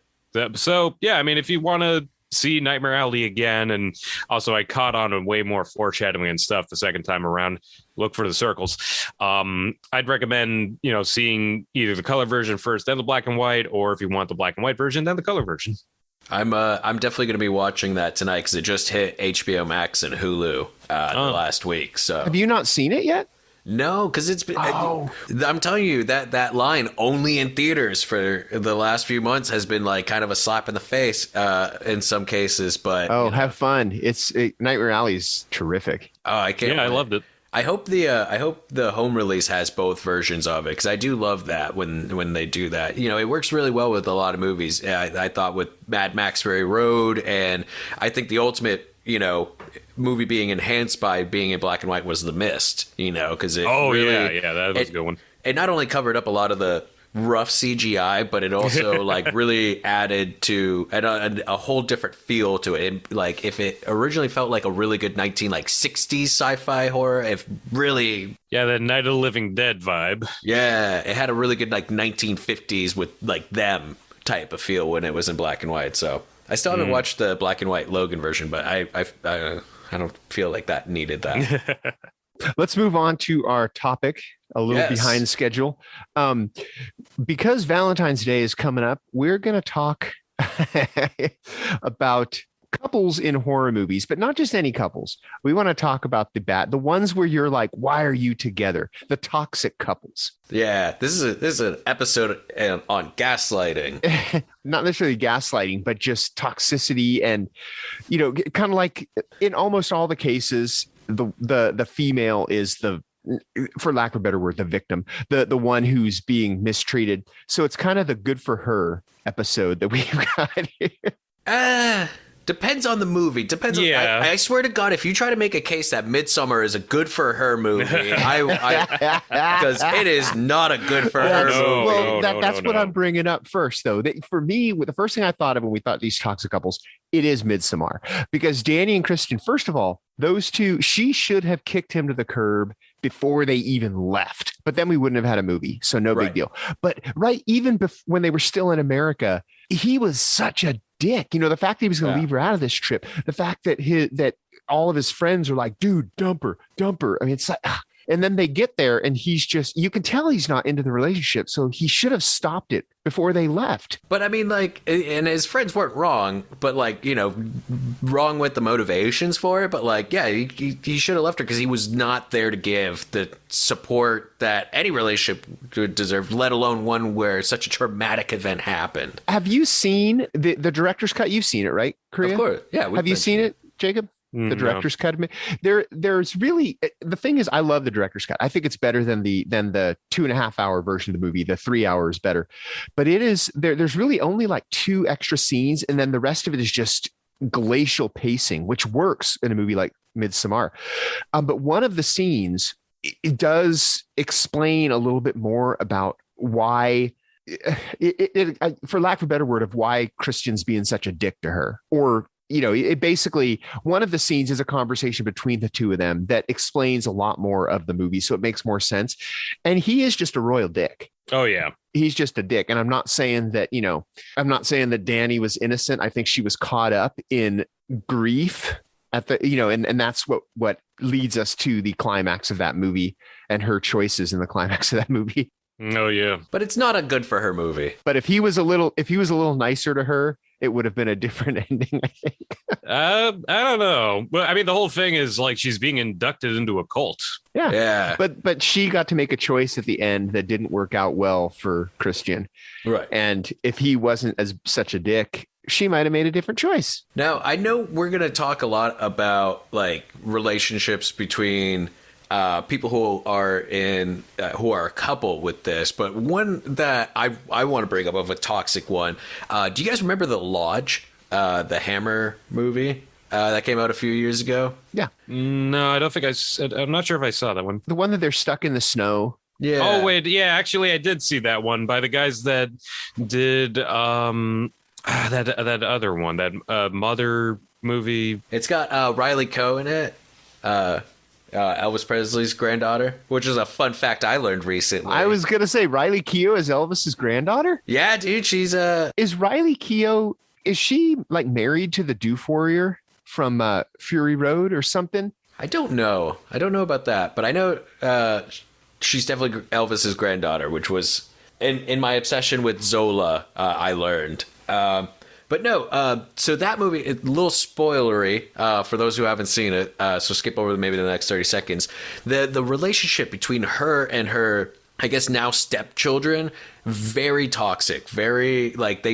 [SPEAKER 2] So yeah, I mean, if you want to see Nightmare Alley again, and also I caught on a way more foreshadowing and stuff the second time around, look for the circles. I'd recommend, you know, seeing either the color version first, then the black and white, or if you want the black and white version, then the color version.
[SPEAKER 3] I'm definitely going to be watching that tonight because it just hit HBO Max and Hulu the last week. So
[SPEAKER 1] have you not seen it yet?
[SPEAKER 3] No, because it's been. Oh. I'm telling you that line only in theaters for the last few months has been like kind of a slap in the face in some cases. But
[SPEAKER 1] have fun! Nightmare Alley is terrific.
[SPEAKER 3] Oh, I can't.
[SPEAKER 2] Yeah, I loved it.
[SPEAKER 3] I hope the home release has both versions of it because I do love that when they do that. You know, it works really well with a lot of movies. I thought with Mad Max Fury Road, and I think the ultimate, you know, movie being enhanced by being in black and white was The Mist. You know, because that was a good one. It not only covered up a lot of the rough CGI, but it also like really added to a whole different feel to it. Like if it originally felt like a really good 60s sci-fi horror, if really
[SPEAKER 2] the Night of the Living Dead vibe.
[SPEAKER 3] Yeah, it had a really good like 1950s with like them type of feel when it was in black and white. So I still haven't watched the black and white Logan version, but I don't feel like that needed that.
[SPEAKER 1] Let's move on to our topic, a little behind schedule. Because Valentine's Day is coming up, we're going to talk about couples in horror movies, but not just any couples. We want to talk about the ones where you're like, why are you together? The toxic couples.
[SPEAKER 3] Yeah, this is an episode on gaslighting.
[SPEAKER 1] Not necessarily gaslighting, but just toxicity, and, you know, kind of like in almost all the cases, the female is for lack of a better word, the victim, the one who's being mistreated. So it's kind of the good for her episode that we've got here.
[SPEAKER 3] Depends on the movie. Depends.
[SPEAKER 2] Yeah.
[SPEAKER 3] I swear to God, if you try to make a case that Midsommar is a good for her movie, because it is not a good for her movie.
[SPEAKER 1] That's what I'm bringing up first, though. For me, the first thing I thought of when we thought these toxic couples, it is Midsommar, because Danny and Kristen, first of all, those two, she should have kicked him to the curb before they even left, but then we wouldn't have had a movie, so no big deal. But even when they were still in America, he was such a dick. You know, the fact that he was going to leave her out of this trip, the fact that that all of his friends are like, dude, dump her. I mean, it's like, and then they get there and he's just, you can tell he's not into the relationship. So he should have stopped it before they left.
[SPEAKER 3] But I mean, like, and his friends weren't wrong, but like, you know, wrong with the motivations for it. But like, yeah, he should have left her because he was not there to give the support that any relationship would deserve, let alone one where such a traumatic event happened.
[SPEAKER 1] Have you seen the director's cut? You've seen it, right, Correia?
[SPEAKER 3] Of course. Yeah.
[SPEAKER 1] Have you seen it, Jacob? The director's cut. There's really, the thing is, I love the director's cut. I think it's better than the 2.5 hour version of the movie. The 3 hours better, but it is there's really only like 2 extra scenes, and then the rest of it is just glacial pacing, which works in a movie like Midsommar. But one of the scenes, it does explain a little bit more about why. For lack of a better word, of why Christian's being such a dick to her, or you know, it basically, one of the scenes is a conversation between the two of them that explains a lot more of the movie. So it makes more sense. And he is just a royal dick.
[SPEAKER 2] Oh, yeah.
[SPEAKER 1] He's just a dick. And I'm not saying that, you know, I'm not saying that Danny was innocent. I think she was caught up in grief at the, you know, and that's what leads us to the climax of that movie and her choices in the climax of that movie.
[SPEAKER 2] Oh, yeah.
[SPEAKER 3] But it's not a good for her movie.
[SPEAKER 1] But if he was a little nicer to her, it would have been a different ending, I think.
[SPEAKER 2] I don't know. Well, I mean, the whole thing is like she's being inducted into a cult.
[SPEAKER 1] Yeah. But she got to make a choice at the end that didn't work out well for Christian.
[SPEAKER 3] Right.
[SPEAKER 1] And if he wasn't as such a dick, she might have made a different choice.
[SPEAKER 3] Now, I know we're going to talk a lot about like relationships between people who are a couple with this, but one that I want to bring up of a toxic one. Do you guys remember The Lodge, the Hammer movie that came out a few years ago?
[SPEAKER 1] Yeah.
[SPEAKER 2] No, I don't think I'm not sure if I saw that one.
[SPEAKER 1] The one that they're stuck in the snow.
[SPEAKER 3] Yeah.
[SPEAKER 2] Oh wait, yeah, actually I did see that one by the guys that did that other one, that Mother movie.
[SPEAKER 3] It's got Riley Coe in it. Elvis Presley's granddaughter, which is a fun fact I learned recently.
[SPEAKER 1] I was gonna say Riley Keough is Elvis's granddaughter.
[SPEAKER 3] Yeah, dude, she's
[SPEAKER 1] Is Riley Keough? Is she like married to the Doof Warrior from Fury Road or something?
[SPEAKER 3] I don't know about that, but I know she's definitely Elvis's granddaughter, which was in my obsession with Zola. I learned. But no, so that movie, a little spoilery for those who haven't seen it, so skip over maybe the next 30 seconds. The relationship between her and her, I guess now stepchildren, very toxic, very like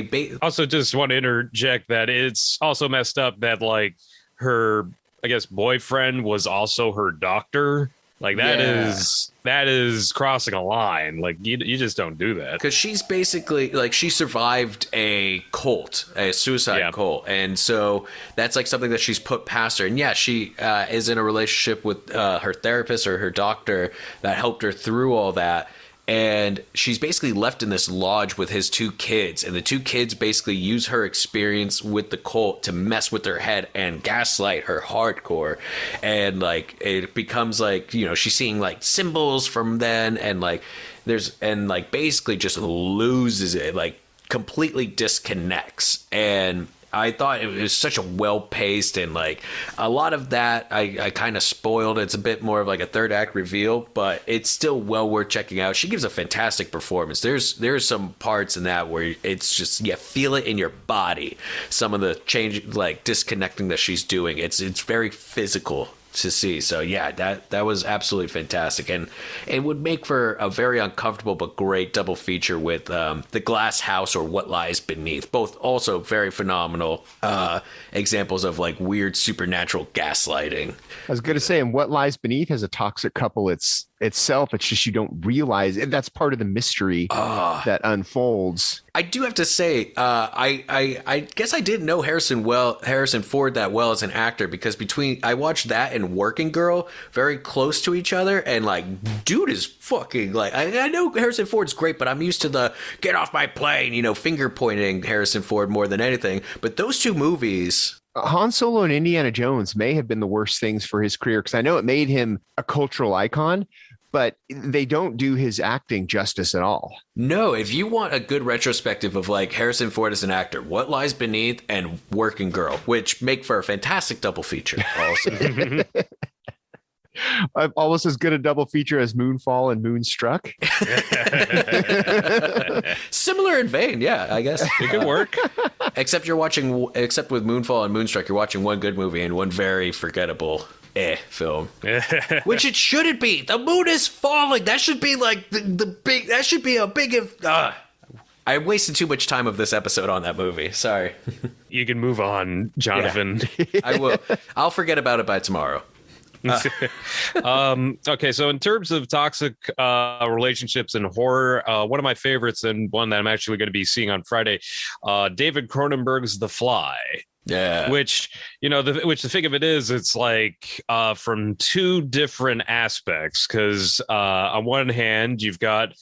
[SPEAKER 2] Also, just want to interject that it's also messed up that like her, I guess, boyfriend was also her doctor. Like that is crossing a line. Like you just don't do that.
[SPEAKER 3] Because she's basically like she survived a cult, a suicide cult, and so that's like something that she's put past her. And yeah, she is in a relationship with her therapist or her doctor that helped her through all that. And she's basically left in this lodge with his 2 kids. And the 2 kids basically use her experience with the cult to mess with her head and gaslight her hardcore. And like, it becomes like, you know, she's seeing like symbols from then and like basically just loses it, like completely disconnects. And I thought it was such a well-paced and like a lot of that I kind of spoiled. It's a bit more of like a third act reveal, but it's still well worth checking out. She gives a fantastic performance. There's some parts in that where it's just, you feel it in your body. Some of the change, like disconnecting that she's doing. It's very physical. to see. So yeah, that was absolutely fantastic, and it would make for a very uncomfortable but great double feature with The Glass House or What Lies Beneath. Both also very phenomenal examples of like weird supernatural gaslighting.
[SPEAKER 1] I was going to say, and What Lies Beneath has a toxic couple itself. It's just you don't realize it. That's part of the mystery that unfolds.
[SPEAKER 3] I do have to say, I guess I didn't know Harrison Ford that well as an actor, because I watched that and Working Girl very close to each other, and like, dude is fucking like, I know Harrison Ford's great, but I'm used to the get off my plane, finger pointing Harrison Ford more than anything. But those two movies,
[SPEAKER 1] Han Solo and Indiana Jones may have been the worst things for his career, because I know it made him a cultural icon, but they don't do his acting justice at all.
[SPEAKER 3] No, if you want a good retrospective of like Harrison Ford as an actor, What Lies Beneath and Working Girl, which make for a fantastic double feature also.
[SPEAKER 1] Almost as good a double feature as Moonfall and Moonstruck.
[SPEAKER 3] Similar in vein, yeah, I guess.
[SPEAKER 2] It could work.
[SPEAKER 3] Except with Moonfall and Moonstruck, you're watching one good movie and one very forgettable film. Which it shouldn't be. The moon is falling. That should be like that should be a big... I wasted too much time of this episode on that movie. Sorry.
[SPEAKER 2] You can move on, Jonathan.
[SPEAKER 3] Yeah. I will. I'll forget about it by tomorrow.
[SPEAKER 2] Okay, so in terms of toxic relationships in horror, one of my favorites, and one that I'm actually going to be seeing on Friday, David Cronenberg's The Fly.
[SPEAKER 3] Yeah.
[SPEAKER 2] Which, the thing of it is, it's like from two different aspects, because on one hand, you've got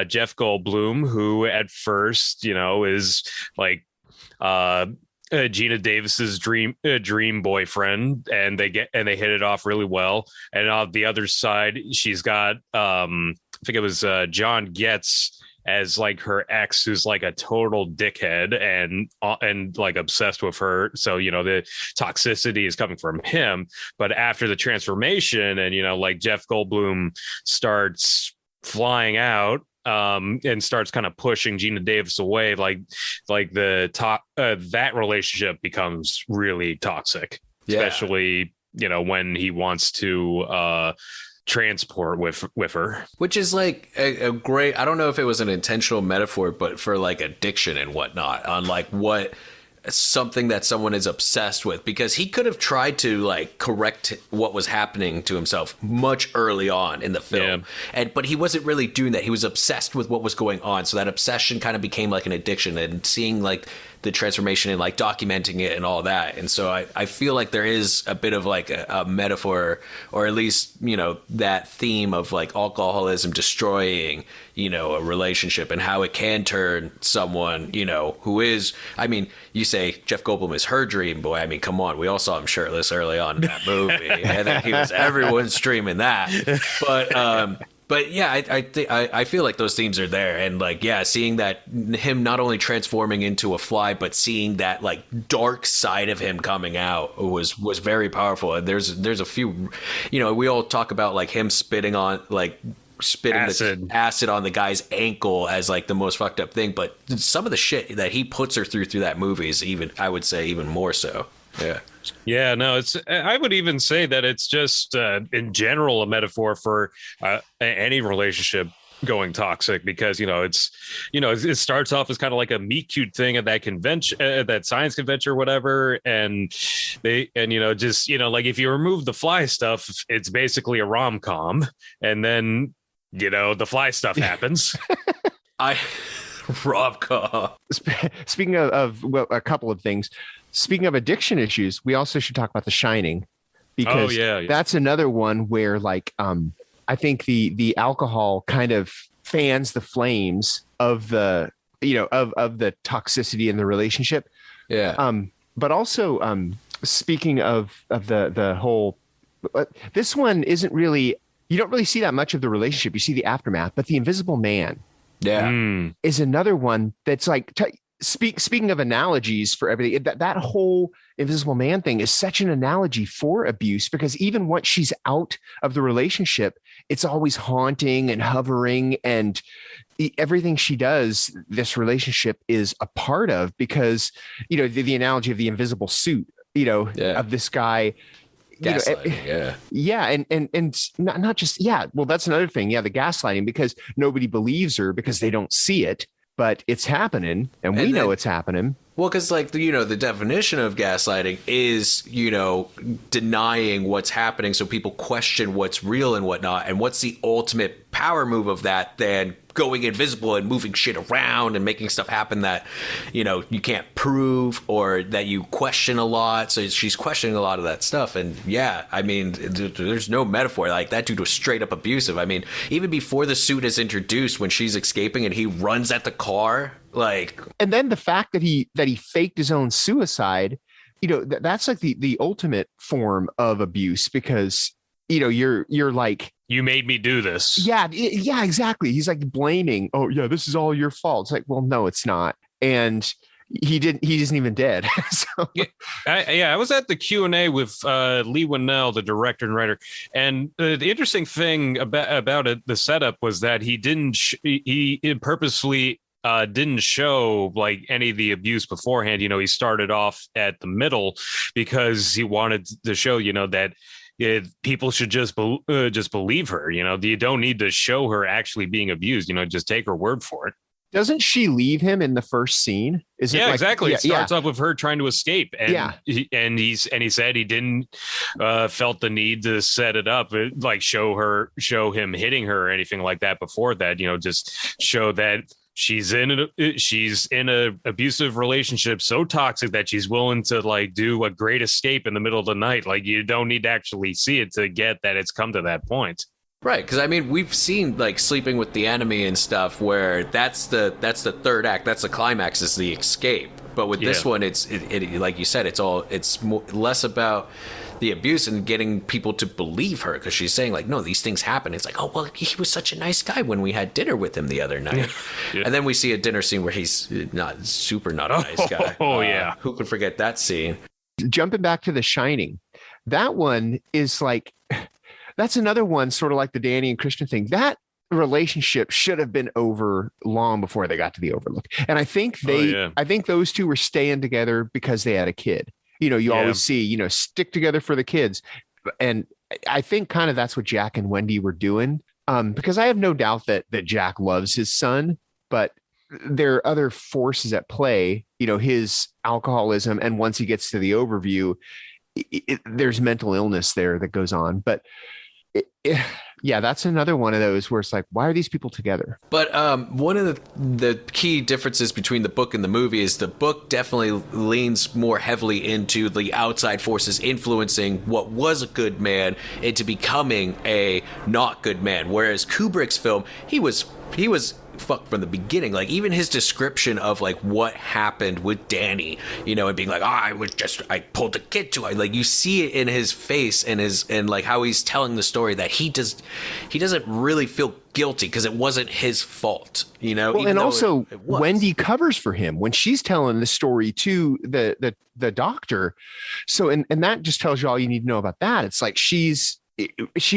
[SPEAKER 2] Jeff Goldblum, who at first, is like Gina Davis's dream boyfriend, and they hit it off really well. And on the other side, she's got I think it was John Getz as like her ex, who's like a total dickhead and like obsessed with her. So the toxicity is coming from him. But after the transformation, and like Jeff Goldblum starts flying out, and starts kind of pushing Gina Davis away, like that relationship becomes really toxic, especially when he wants to transport with her,
[SPEAKER 3] which is like a great, I don't know if it was an intentional metaphor, but for like addiction and whatnot, on like what something that someone is obsessed with, because he could have tried to like correct what was happening to himself much early on in the film, but he wasn't really doing that. He was obsessed with what was going on, so that obsession kind of became like an addiction, and seeing like the transformation and like documenting it and all that. And so I feel like there is a bit of like a metaphor, or at least that theme of like alcoholism destroying a relationship, and how it can turn someone who is, I mean, you say Jeff Goldblum is her dream boy. I mean, come on, we all saw him shirtless early on in that movie, and then he was everyone's streaming that. But yeah, I feel like those themes are there, and like seeing that him not only transforming into a fly, but seeing that like dark side of him coming out was very powerful. And there's a few, we all talk about like him spitting the acid on the guy's ankle as like the most fucked up thing, but some of the shit that he puts her through that movie is even, I would say, even more so.
[SPEAKER 2] Yeah, no, I would even say that it's just in general a metaphor for any relationship going toxic, because it starts off as kind of like a meet cute thing at that convention, that science convention or whatever, and like if you remove the fly stuff, it's basically a rom-com, and then the fly stuff happens.
[SPEAKER 3] Rom-com.
[SPEAKER 1] Speaking of a couple of things. Speaking of addiction issues, we also should talk about The Shining, because that's another one where like I think the alcohol kind of fans the flames of the of the toxicity in the relationship. But also speaking of the whole, this one isn't really, you don't really see that much of the relationship. You see the aftermath, but The Invisible Man is another one that's like speaking of analogies for everything, that whole Invisible Man thing is such an analogy for abuse, because even once she's out of the relationship, it's always haunting and hovering, and everything she does, this relationship is a part of, because, the analogy of the invisible suit, of this guy,
[SPEAKER 3] Gaslighting,
[SPEAKER 1] yeah, and not just well, that's another thing. Yeah, the gaslighting, because nobody believes her because they don't see it, but it's happening, and we know it's happening.
[SPEAKER 3] Well, because like the definition of gaslighting is denying what's happening, so people question what's real and whatnot. And what's the ultimate power move of that than going invisible and moving shit around and making stuff happen that you can't prove or that you question a lot. So she's questioning a lot of that stuff. And yeah, I mean, there's no metaphor. Like, that dude was straight up abusive. I mean, even before the suit is introduced, when she's escaping and he runs at the car. And
[SPEAKER 1] then the fact that he faked his own suicide, that's like the ultimate form of abuse, because you're like,
[SPEAKER 2] you made me do this.
[SPEAKER 1] Yeah, exactly. He's like blaming, oh yeah, this is all your fault. It's like, well, no, it's not. And he isn't even dead. So.
[SPEAKER 2] I was at the Q&A with Lee Winnell, the director and writer, and the interesting thing about it, the setup, was that he didn't he purposely didn't show like any of the abuse beforehand. He started off at the middle because he wanted to show, that people should just believe her. You don't need to show her actually being abused. Just take her word for it.
[SPEAKER 1] Doesn't she leave him in the first scene?
[SPEAKER 2] Exactly. It starts off with her trying to escape, and he said he didn't felt the need to set it up, like show him hitting her or anything like that before that. Just show that she's in a abusive relationship, so toxic that she's willing to like do a great escape in the middle of the night. Like, you don't need to actually see it to get that it's come to that point.
[SPEAKER 3] Right, because I mean, we've seen like Sleeping with the Enemy and stuff where that's the third act, that's the climax, is the escape. But with this one, it's like you said, it's less about the abuse and getting people to believe her, because she's saying like, no, these things happen. It's like, oh well, he was such a nice guy when we had dinner with him the other night. And then we see a dinner scene where he's not a nice guy. Who could forget that scene?
[SPEAKER 1] Jumping back to The Shining, that one is like, that's another one sort of like the Danny and Christian thing. That relationship should have been over long before they got to the Overlook. And I think I think those two were staying together because they had a kid. You always see, stick together for the kids. And I think kind of that's what Jack and Wendy were doing. Because I have no doubt that Jack loves his son, but there are other forces at play, his alcoholism. And once he gets to the overview, there's mental illness there that goes on. But that's another one of those where it's like, why are these people together?
[SPEAKER 3] But one of the key differences between the book and the movie is the book definitely leans more heavily into the outside forces influencing what was a good man into becoming a not good man. Whereas Kubrick's film, he was fucked from the beginning. Like, even his description of like what happened with Danny, and being like, I pulled the kid to it. Like, you see it in his face and like how he's telling the story that he doesn't really feel guilty because it wasn't his fault,
[SPEAKER 1] Well, and also Wendy covers for him when she's telling the story to the doctor. So, and that just tells you all you need to know about that. It's like she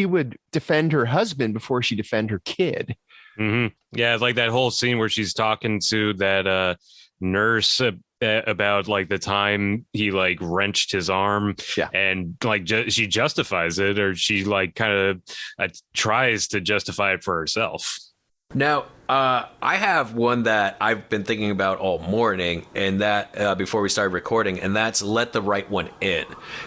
[SPEAKER 1] would defend her husband before she defend her kid.
[SPEAKER 2] Mm-hmm. Yeah, like that whole scene where she's talking to that nurse about like the time he like wrenched his arm, and like she justifies it, or she like kind of tries to justify it for herself.
[SPEAKER 3] Now, I have one that I've been thinking about all morning, and that before we started recording, and that's Let the Right One In,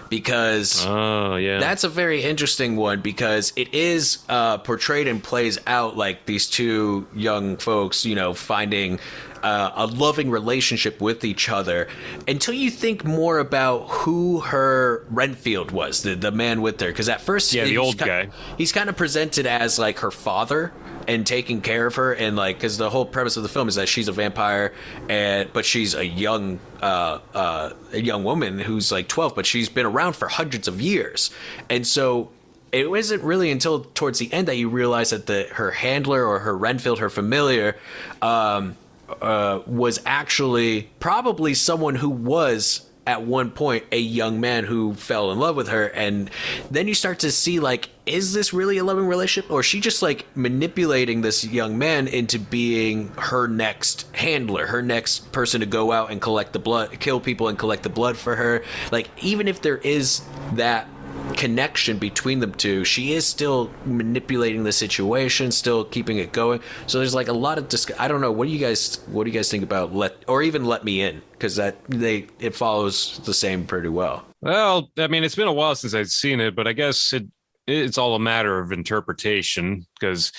[SPEAKER 3] because that's a very interesting one, because it is portrayed and plays out like these two young folks, finding a loving relationship with each other, until you think more about who her Renfield was, the man with her. Because at first,
[SPEAKER 2] the old guy,
[SPEAKER 3] he's kind of presented as like her father and taking care of her, and like, because the whole premise of the film is that she's a vampire, but she's a young woman who's like 12, but she's been around for hundreds of years, and so it wasn't really until towards the end that you realize that her handler, or her Renfield, her familiar, was actually probably someone who was at one point a young man who fell in love with her. And then you start to see, like, is this really a loving relationship, or is she just like manipulating this young man into being her next handler, her next person to go out and collect the blood, kill people and collect the blood for her? Like, even if there is that connection between them two. She is still manipulating the situation, still keeping it going. So there's like a lot of I don't know. What do you guys think about Let Me In? Because it follows the same pretty well.
[SPEAKER 2] Well, I mean, it's been a while since I've seen it, but I guess it's all a matter of interpretation. Because,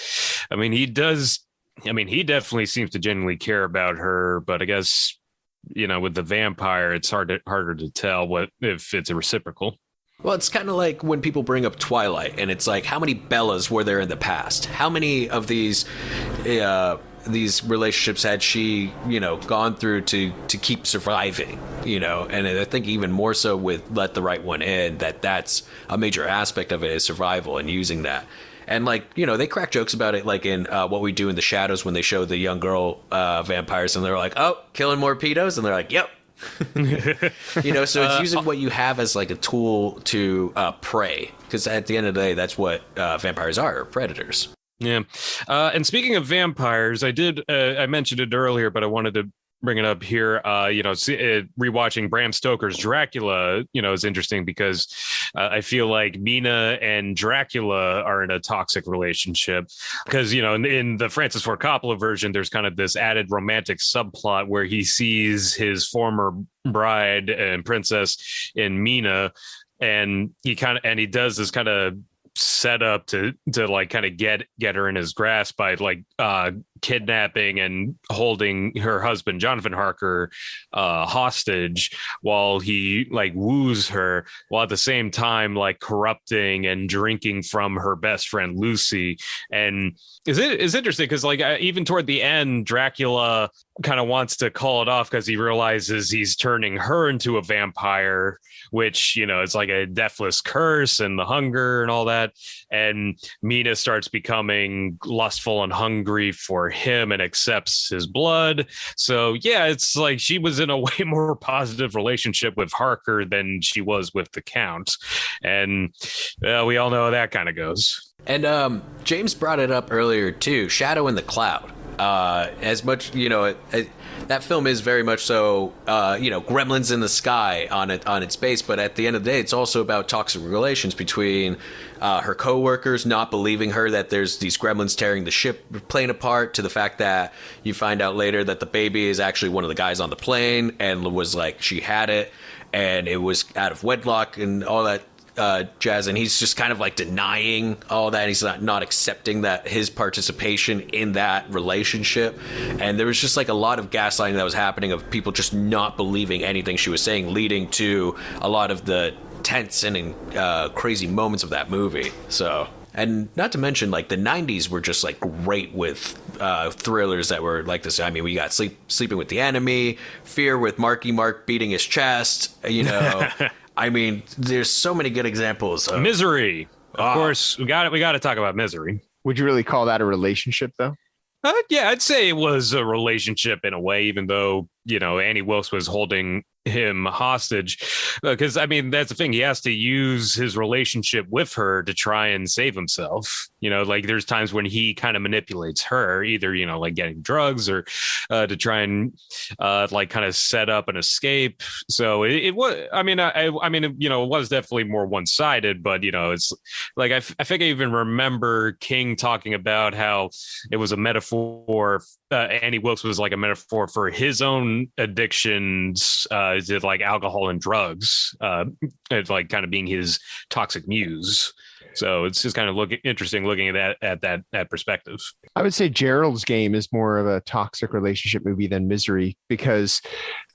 [SPEAKER 2] I mean, he definitely seems to genuinely care about her, but I guess, you know, with the vampire, it's harder to tell if it's a reciprocal.
[SPEAKER 3] Well, it's kind of like when people bring up Twilight, and it's like, how many Bellas were there in the past? How many of these relationships had she, you know, gone through to keep surviving, you know? And I think even more so with Let the Right One In, that's a major aspect of it, is survival and using that. And, like, you know, they crack jokes about it, like in What We Do in the Shadows, when they show the young girl vampires, and they're like, oh, killing more pedos? And they're like, yep. You know, so it's using what you have as like a tool to prey, because at the end of the day, that's what vampires are, predators.
[SPEAKER 2] Yeah. And speaking of vampires, I mentioned it earlier, but I wanted to bring it up here. You know, rewatching Bram Stoker's Dracula, you know, is interesting because I feel like Mina and Dracula are in a toxic relationship because, you know, in the Francis Ford Coppola version, there's kind of this added romantic subplot where he sees his former bride and princess in Mina, and he does this kind of set up to like kind of get her in his grasp by like kidnapping and holding her husband Jonathan Harker hostage while he like woos her, while at the same time like corrupting and drinking from her best friend Lucy. And it's interesting because like even toward the end, Dracula kind of wants to call it off because he realizes he's turning her into a vampire, which, you know, it's like a deathless curse and the hunger and all that. And Mina starts becoming lustful and hungry for him and accepts his blood. So yeah, it's like she was in a way more positive relationship with Harker than she was with the Count. And we all know how that kind of goes. And
[SPEAKER 3] James brought it up earlier too, Shadow in the Cloud. As much, you know, that film is very much so, you know, gremlins in the sky on its base, but at the end of the day, it's also about toxic relations between her coworkers not believing her that there's these gremlins tearing the plane apart, to the fact that you find out later that the baby is actually one of the guys on the plane and was like, she had it and it was out of wedlock and all that jazz, and he's just kind of like denying all that. He's not accepting that his participation in that relationship, and there was just like a lot of gaslighting that was happening of people just not believing anything she was saying, leading to a lot of the tense and crazy moments of that movie. So, and not to mention, like, the 90s were just like great with thrillers that were like this. I mean, we got Sleeping with the Enemy, Fear with Marky Mark beating his chest, you know. I mean, there's so many good examples.
[SPEAKER 2] Misery. Of course, we got to talk about Misery.
[SPEAKER 1] Would you really call that a relationship, though?
[SPEAKER 2] Yeah, I'd say it was a relationship in a way, even though, you know, Annie Wilkes was holding him hostage, because I mean, that's the thing, he has to use his relationship with her to try and save himself. You know, like there's times when he kind of manipulates her, either, you know, like getting drugs or to try and like kind of set up an escape. So it was, I mean, you know, it was definitely more one-sided, but, you know, it's like I think I even remember King talking about how it was a metaphor. Annie Wilkes was like a metaphor for his own addictions, did like alcohol and drugs, it's like kind of being his toxic muse. So it's just kind of interesting looking at that perspective. I
[SPEAKER 1] would say Gerald's Game is more of a toxic relationship movie than Misery, because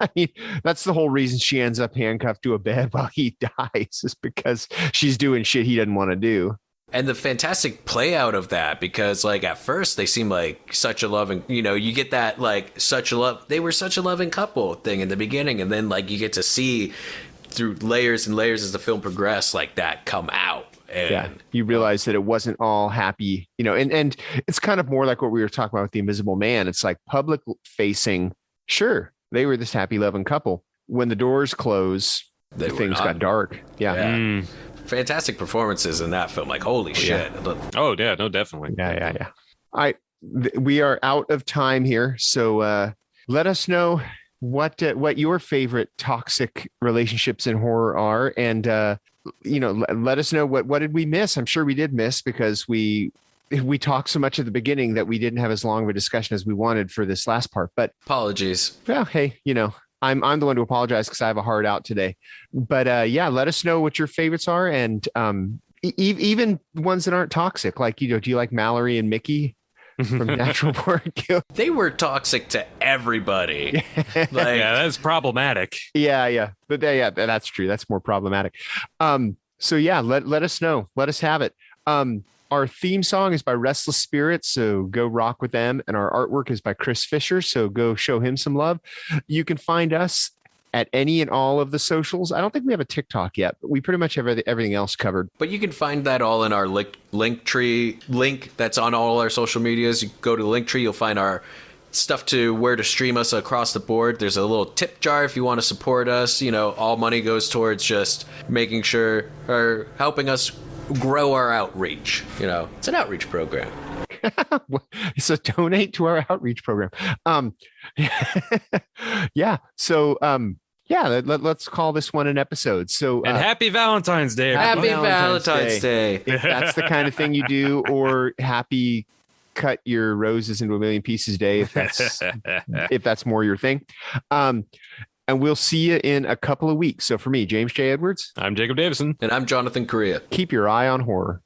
[SPEAKER 1] I mean, that's the whole reason she ends up handcuffed to a bed while he dies, is because she's doing shit he doesn't want to do.
[SPEAKER 3] And the fantastic play out of that, because like at first they seem like such a loving, you know, you get that like they were such a loving couple thing in the beginning, and then like you get to see through layers and layers as the film progressed, like that come out. And
[SPEAKER 1] yeah, you realize that it wasn't all happy, you know, and it's kind of more like what we were talking about with The Invisible Man. It's like public facing. Sure, they were this happy loving couple. When the doors close, things got dark. Yeah.
[SPEAKER 3] Fantastic performances in that film. Like, holy shit.
[SPEAKER 2] Yeah. Oh, yeah. No, definitely.
[SPEAKER 1] Yeah. We are out of time here. So let us know what your favorite toxic relationships in horror are, and let us know what did we miss. I'm sure we did miss, because we talked so much at the beginning that we didn't have as long of a discussion as we wanted for this last part. But
[SPEAKER 3] apologies.
[SPEAKER 1] Well, hey, I'm the one to apologize because I have a hard out today. But let us know what your favorites are, and even ones that aren't toxic. Like, do you like Mallory and Mickey from Natural Born Killers?
[SPEAKER 3] They were toxic to everybody.
[SPEAKER 2] Yeah, that's problematic.
[SPEAKER 1] Yeah. But that's true. That's more problematic. So let us know. Let us have it. Our theme song is by Restless Spirits, so go rock with them. And our artwork is by Chris Fisher, so go show him some love. You can find us at any and all of the socials. I don't think we have a TikTok yet, but we pretty much have everything else covered.
[SPEAKER 3] But you can find that all in our link tree link that's on all our social medias. You go to the link tree, you'll find our stuff to where to stream us across the board. There's a little tip jar if you want to support us. All money goes towards just making sure, or helping us grow our outreach. It's an outreach program.
[SPEAKER 1] So donate to our outreach program. Let's call this one an episode. So
[SPEAKER 2] and happy Valentine's Day.
[SPEAKER 3] Happy Valentine's Day.
[SPEAKER 1] If that's the kind of thing you do, or happy cut your roses into a million pieces day, if that's more your thing. And we'll see you in a couple of weeks. So for me, James J. Edwards.
[SPEAKER 2] I'm Jacob Davison.
[SPEAKER 3] And I'm Jonathan Correia.
[SPEAKER 1] Keep your eye on horror.